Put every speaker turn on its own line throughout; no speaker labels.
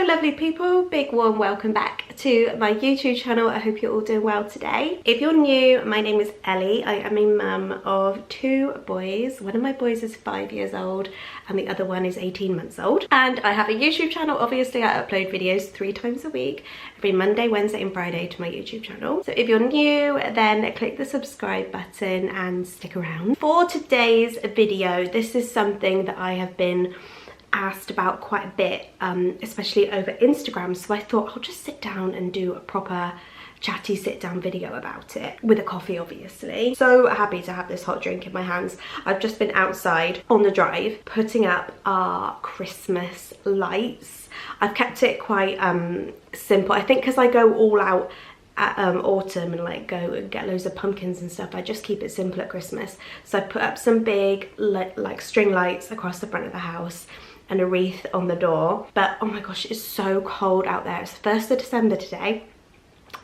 lovely people, big warm welcome back to my YouTube channel. I hope you're all doing well today. If you're new, my name is Ellie. I am a mum of 2 boys. One of my boys is 5 years old and the other one is 18 months old. And I have a YouTube channel. Obviously I upload videos 3 times a week, every Monday, Wednesday and Friday to my YouTube channel. So if you're new, then click the subscribe button and stick around. For today's video, this is something that I have been asked about quite a bit, especially over Instagram, so I thought I'll just sit down and do a proper chatty sit down video about it with a coffee, obviously. So happy to have this hot drink in my hands. I've just been outside on the drive putting up our Christmas lights. I've kept it quite simple, I think, because I go all out at autumn and like go and get loads of pumpkins and stuff. I just keep it simple at Christmas. So I put up some big like string lights across the front of the house and a wreath on the door. But oh my gosh, it's so cold out there. It's the 1st of December today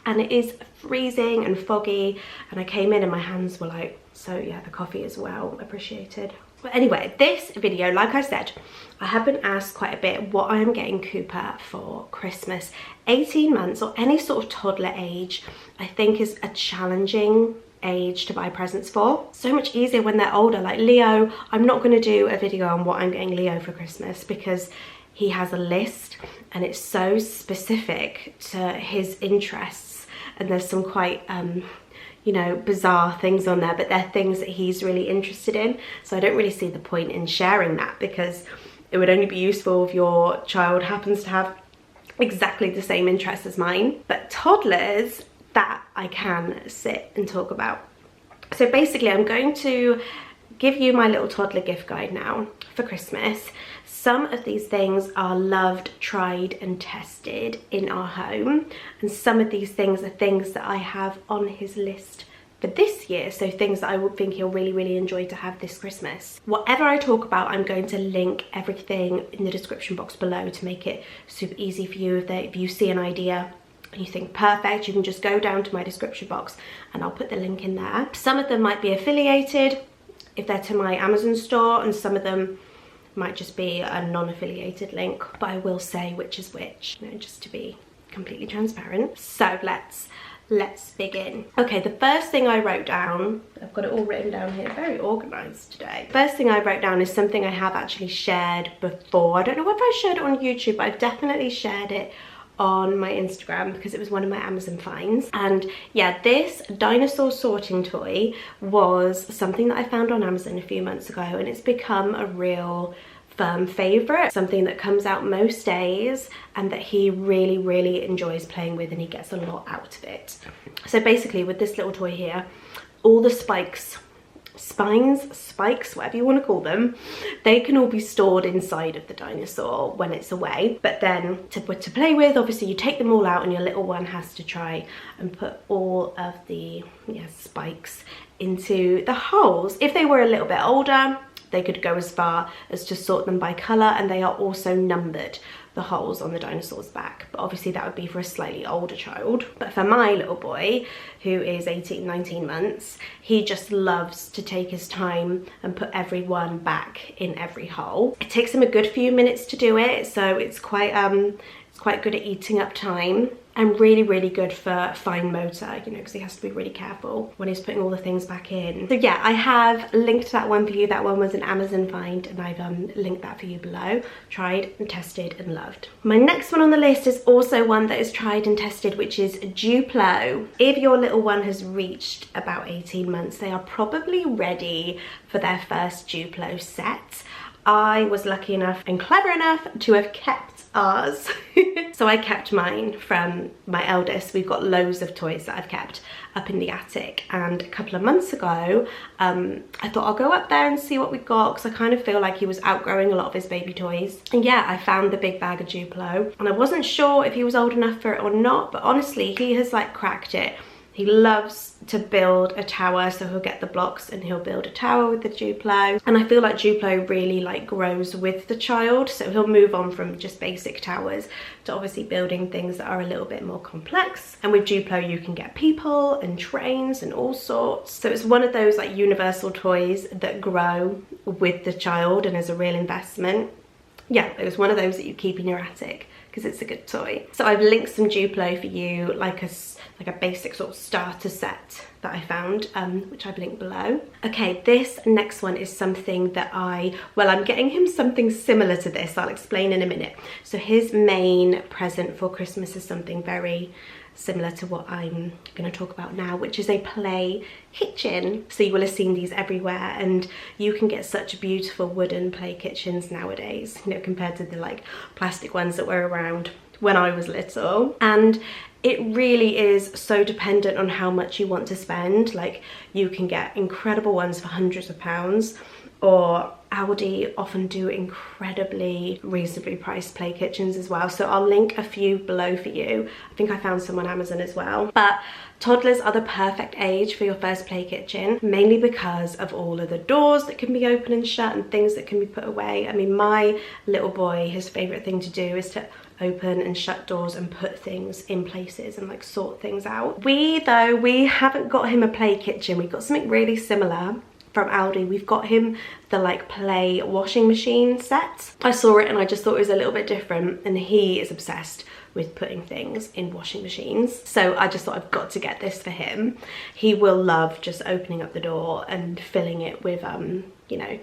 and it is freezing and foggy, and I came in and my hands were like, so yeah, the coffee is well appreciated. But anyway, this video, like I said, I have been asked quite a bit what I am getting Cooper for Christmas. 18 months or any sort of toddler age, I think, is a challenging age to buy presents for. So much easier when they're older. Like Leo, I'm not going to do a video on what I'm getting Leo for Christmas because he has a list and it's so specific to his interests, and there's some quite you know, bizarre things on there, but they're things that he's really interested in. So I don't really see the point in sharing that, because it would only be useful if your child happens to have exactly the same interests as mine. But toddlers, that I can sit and talk about. So basically I'm going to give you my little toddler gift guide now for Christmas. Some of these things are loved, tried and tested in our home, and some of these things are things that I have on his list for this year, so things that I would think he'll really enjoy to have this Christmas. Whatever I talk about, I'm going to link everything in the description box below to make it super easy for you. If you see an idea and you think perfect, you can just go down to my description box and I'll put the link in there. Some of them might be affiliated if they're to my Amazon store, and some of them might just be a non-affiliated link, but I will say which is which, you know, just to be completely transparent. So let's begin. Okay, the first thing I wrote down, I've got it all written down here, very organized today. First thing I wrote down is something I have actually shared before. I don't know whether I shared it on YouTube, but I've definitely shared it on my Instagram because it was one of my Amazon finds. And yeah, this dinosaur sorting toy was something that I found on Amazon a few months ago, and it's become a real firm favorite, something that comes out most days and that he really enjoys playing with, and he gets a lot out of it. So basically with this little toy here, all the spikes, whatever you want to call them, they can all be stored inside of the dinosaur when it's away. But then to play with, obviously you take them all out and your little one has to try and put all of the spikes into the holes. If they were a little bit older, they could go as far as to sort them by colour, and they are also numbered, the holes on the dinosaur's back, but obviously that would be for a slightly older child. But for my little boy, who is 19 months, he just loves to take his time and put everyone back in every hole. It takes him a good few minutes to do it, so it's quite good at eating up time, and really good for fine motor, you know, because he has to be really careful when he's putting all the things back in. So yeah, I have linked that one for you. That one was an Amazon find, and I've linked that for you below. Tried and tested and loved. My next one on the list is also one that is tried and tested, which is Duplo. If your little one has reached about 18 months, they are probably ready for their first Duplo set. I was lucky enough and clever enough to have kept ours. So I kept mine from my eldest. We've got loads of toys that I've kept up in the attic, and a couple of months ago I thought I'll go up there and see what we got, because I kind of feel like he was outgrowing a lot of his baby toys. And yeah, I found the big bag of Duplo, and I wasn't sure if he was old enough for it or not, but honestly he has like cracked it. He loves to build a tower, so he'll get the blocks and he'll build a tower with the Duplo. And I feel like Duplo really like grows with the child, so he'll move on from just basic towers to obviously building things that are a little bit more complex. And with Duplo you can get people and trains and all sorts. So it's one of those like universal toys that grow with the child and is a real investment. Yeah, it was one of those that you keep in your attic because it's a good toy. So I've linked some Duplo for you, like a basic sort of starter set that I found, which I've linked below. Okay, this next one is something that I'm getting him something similar to this. I'll explain in a minute. So his main present for Christmas is something very similar to what I'm going to talk about now, which is a play kitchen. So you will have seen these everywhere, and you can get such beautiful wooden play kitchens nowadays, you know, compared to the like plastic ones that were around when I was little. And it really is so dependent on how much you want to spend. Like, you can get incredible ones for hundreds of pounds, or Aldi often do incredibly reasonably priced play kitchens as well. So I'll link a few below for you. I think I found some on Amazon as well. But toddlers are the perfect age for your first play kitchen, mainly because of all of the doors that can be open and shut and things that can be put away. I mean, my little boy, his favorite thing to do is to open and shut doors and put things in places and like sort things out. We haven't got him a play kitchen. We got something really similar from Aldi. We've got him the like play washing machine set. I saw it and I just thought it was a little bit different, and he is obsessed with putting things in washing machines. So I just thought I've got to get this for him. He will love just opening up the door and filling it with you know,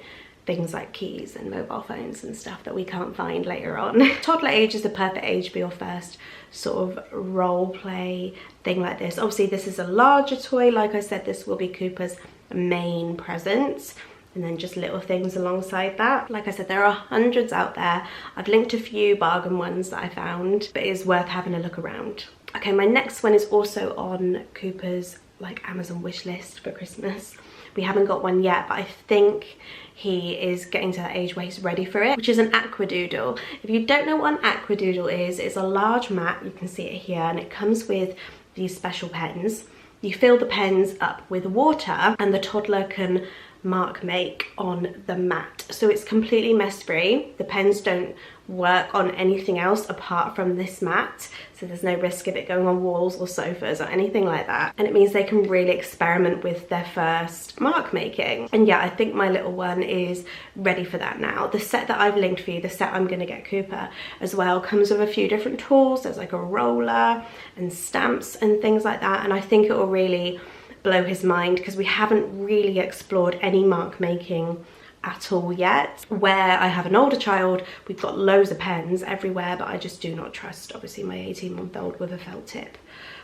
things like keys and mobile phones and stuff that we can't find later on. Toddler age is the perfect age for your first sort of role play thing like this. Obviously this is a larger toy. Like I said, this will be Cooper's main present, and then just little things alongside that. Like I said, there are hundreds out there. I've linked a few bargain ones that I found, but it is worth having a look around. Okay, my next one is also on Cooper's like Amazon wish list for Christmas. We haven't got one yet, but I think he is getting to that age where he's ready for it, which is an aquadoodle. If you don't know what an aquadoodle is, it's a large mat, you can see it here, and it comes with these special pens. You fill the pens up with water and the toddler can mark make on the mat. So it's completely mess free. The pens don't work on anything else apart from this mat, so there's no risk of it going on walls or sofas or anything like that. And it means they can really experiment with their first mark making. And yeah, I think my little one is ready for that now. The set that I've linked for you, the set I'm going to get Cooper as well, comes with a few different tools. There's like a roller and stamps and things like that, and I think it will really blow his mind because we haven't really explored any mark making at all yet. Where I have an older child, we've got loads of pens everywhere, but I just do not trust obviously my 18-month-old with a felt tip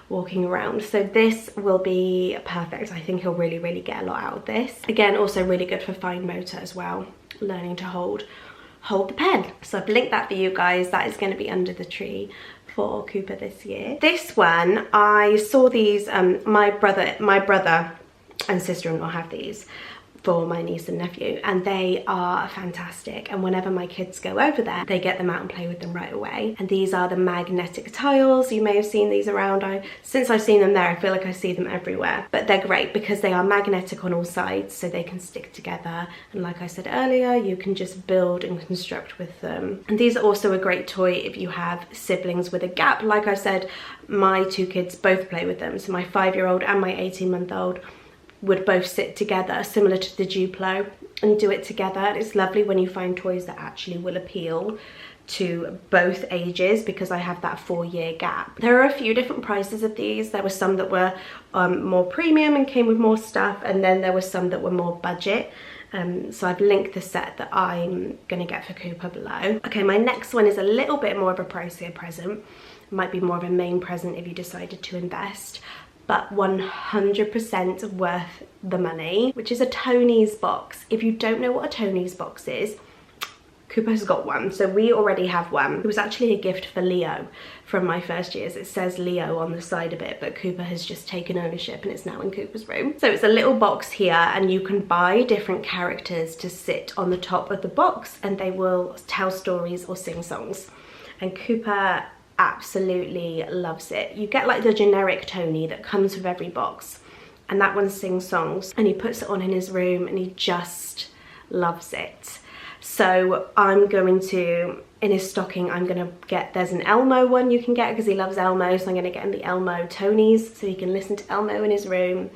walking around. So this will be perfect. I think he'll really get a lot out of this. Again, also really good for fine motor as well, learning to hold the pen. So I've linked that for you guys. That is going to be under the tree for Cooper this year. This one, I saw these, my brother and sister-in-law have these for my niece and nephew, and they are fantastic. And whenever my kids go over there, they get them out and play with them right away. And these are the magnetic tiles. You may have seen these around. Since I've seen them there, I feel like I see them everywhere. But they're great because they are magnetic on all sides, so they can stick together. And like I said earlier, you can just build and construct with them. And these are also a great toy if you have siblings with a gap. Like I said, my two kids both play with them. So my 5-year-old and my 18-month-old would both sit together, similar to the Duplo, and do it together. And it's lovely when you find toys that actually will appeal to both ages, because I have that 4-year gap. There are a few different prices of these. There were some that were more premium and came with more stuff, and then there were some that were more budget. So I've linked the set that I'm gonna get for Cooper below. Okay, my next one is a little bit more of a pricier present. It might be more of a main present if you decided to invest, but 100% worth the money, which is a Tony's box. If you don't know what a Tony's box is, Cooper has got one, so we already have one. It was actually a gift for Leo from my first years. It says Leo on the side of it, but Cooper has just taken ownership and it's now in Cooper's room. So it's a little box here, and you can buy different characters to sit on the top of the box, and they will tell stories or sing songs. And Cooper absolutely loves it. You get like the generic Tony that comes with every box, and that one sings songs, and he puts it on in his room and he just loves it. So I'm going to, in his stocking, I'm gonna get, there's an Elmo one you can get because he loves Elmo, so I'm gonna get him the Elmo Tonys so he can listen to Elmo in his room.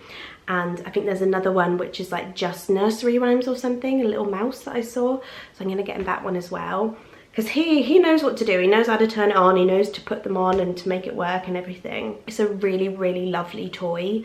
And I think there's another one which is like just nursery rhymes or something, a little mouse that I saw, so I'm gonna get him that one as well. because he knows what to do. He knows how to turn it on, he knows to put them on and to make it work and everything. It's a really, really lovely toy,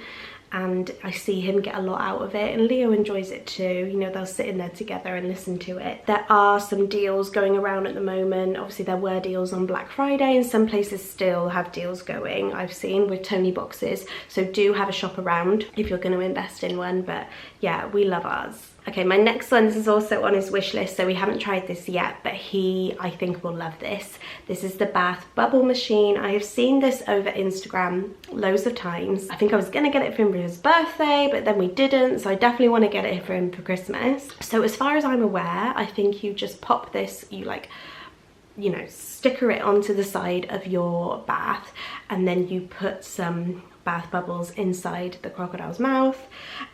and I see him get a lot out of it, and Leo enjoys it too. You know, they'll sit in there together and listen to it. There are some deals going around at the moment. Obviously there were deals on Black Friday, and some places still have deals going, I've seen, with Tony boxes, so do have a shop around if you're going to invest in one. But yeah, we love ours. Okay, my next one, this is also on his wish list, so we haven't tried this yet, but he, I think, will love this. This is the bath bubble machine. I have seen this over Instagram loads of times. I think I was gonna get it for him for his birthday, but then we didn't, so I definitely want to get it for him for Christmas. So as far as I'm aware, I think you just pop this, you like, you know, sticker it onto the side of your bath, and then you put some bath bubbles inside the crocodile's mouth,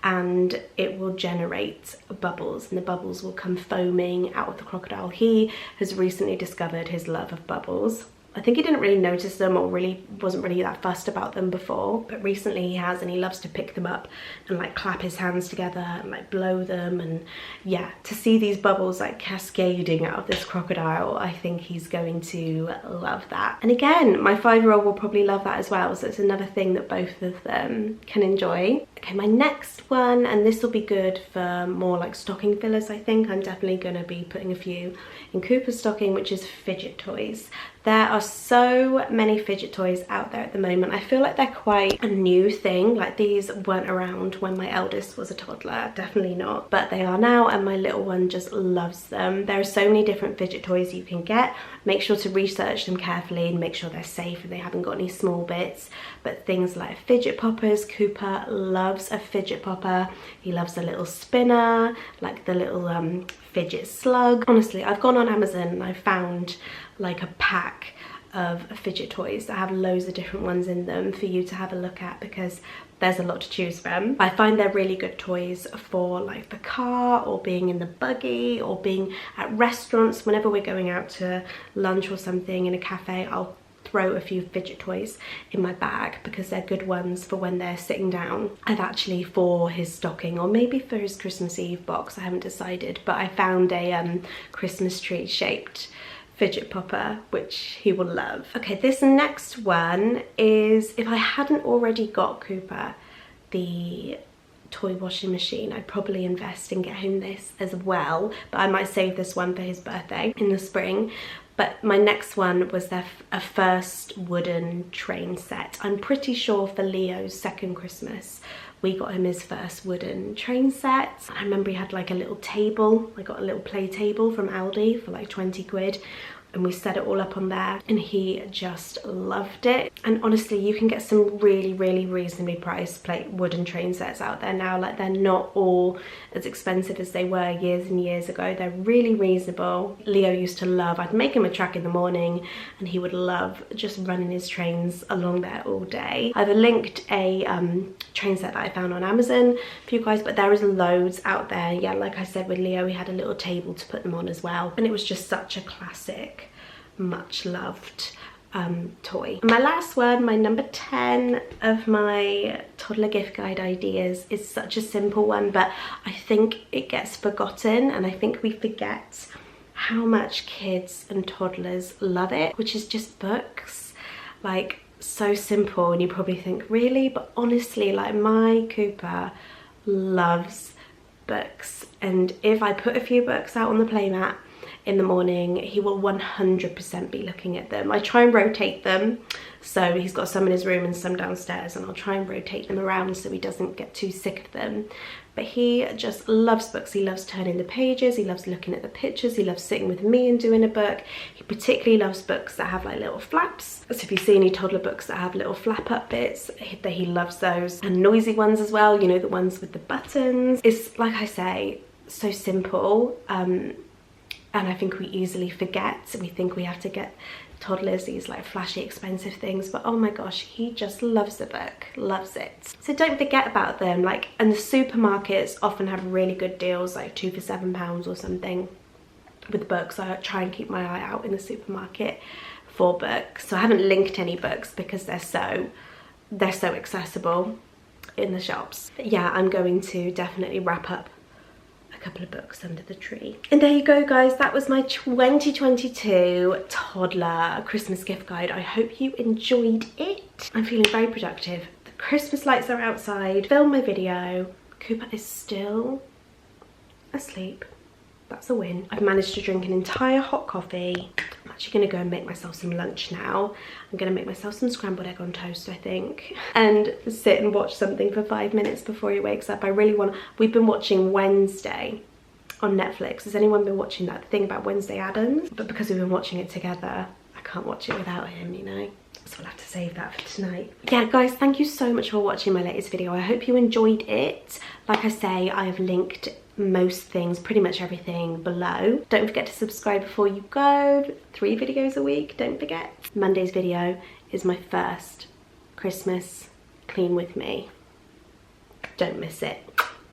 and it will generate bubbles, and the bubbles will come foaming out of the crocodile. He has recently discovered his love of bubbles. I think he didn't really notice them, or really wasn't really that fussed about them before, but recently he has, and he loves to pick them up and like clap his hands together and like blow them. And yeah, to see these bubbles like cascading out of this crocodile, I think he's going to love that. And again, my 5-year-old will probably love that as well, so it's another thing that both of them can enjoy. Okay, my next one, and this will be good for more like stocking fillers, I think. I'm definitely going to be putting a few in Cooper's stocking, which is fidget toys. There are so many fidget toys out there at the moment. I feel like they're quite a new thing. Like, these weren't around when my eldest was a toddler, definitely not, but they are now, and my little one just loves them. There are so many different fidget toys you can get. Make sure to research them carefully and make sure they're safe and they haven't got any small bits. But things like fidget poppers, Cooper loves a fidget popper. He loves a little spinner, like the little fidget slug. Honestly, I've gone on Amazon and I've found like a pack of fidget toys that have loads of different ones in them for you to have a look at, because there's a lot to choose from. I find they're really good toys for like the car, or being in the buggy, or being at restaurants. Whenever we're going out to lunch or something in a cafe, I'll throw a few fidget toys in my bag, because they're good ones for when they're sitting down. I've actually, for his stocking, or maybe for his Christmas Eve box, I haven't decided, but I found a Christmas tree shaped fidget popper, which he will love. Okay, this next one is, if I hadn't already got Cooper the toy washing machine, I'd probably invest and get him this as well, but I might save this one for his birthday in the spring. But my next one was a first wooden train set. I'm pretty sure for Leo's second Christmas, we got him his first wooden train set. I remember he had like a little table. I got a little play table from Aldi for like 20 quid. And we set it all up on there, and he just loved it. And honestly, you can get some really, really reasonably priced wooden train sets out there now. Like, they're not all as expensive as they were years and years ago. They're really reasonable. Leo used to love, I'd make him a track in the morning, and he would love just running his trains along there all day. I've linked a train set that I found on Amazon for you guys, but there is loads out there. Yeah, like I said, with Leo, we had a little table to put them on as well, and it was just such a classic, much loved toy. My last one, my number 10 of my toddler gift guide ideas, is such a simple one, but I think it gets forgotten, and I think we forget how much kids and toddlers love it, which is just books. Like, so simple, and you probably think, really? But honestly, like, my Cooper loves books, and if I put a few books out on the playmat in the morning, he will 100% be looking at them. I try and rotate them, so he's got some in his room and some downstairs, and I'll try and rotate them around so he doesn't get too sick of them. But he just loves books. He loves turning the pages, he loves looking at the pictures, he loves sitting with me and doing a book. He particularly loves books that have like little flaps. So if you see any toddler books that have little flap up bits, he loves those. And noisy ones as well, you know, the ones with the buttons. It's, like I say, so simple. And I think we easily forget. We think we have to get toddlers these like flashy expensive things, but oh my gosh, he just loves the book, loves it. So don't forget about them. Like, and the supermarkets often have really good deals, like 2 for £7 or something with books. I try and keep my eye out in the supermarket for books. So I haven't linked any books because they're so accessible in the shops. But yeah, I'm going to definitely wrap up a couple of books under the tree. And there you go, guys, that was my 2022 Toddler Christmas gift guide. I hope you enjoyed it. I'm feeling very productive. The Christmas lights are outside. Filmed my video. Cooper is still asleep. That's a win. I've managed to drink an entire hot coffee. I'm actually gonna go and make myself some lunch now. I'm gonna make myself some scrambled egg on toast, I think, and sit and watch something for 5 minutes before he wakes up. I really want. We've been watching Wednesday on Netflix. Has anyone been watching that thing about Wednesday Addams? But because we've been watching it together, I can't watch it without him, you know? So I'll have to save that for tonight. Yeah, guys, thank you so much for watching my latest video. I hope you enjoyed it. Like I say, I have linked most things, pretty much everything, below. Don't forget to subscribe before you go. 3 videos a week, don't forget. Monday's video is my first Christmas clean with me. Don't miss it.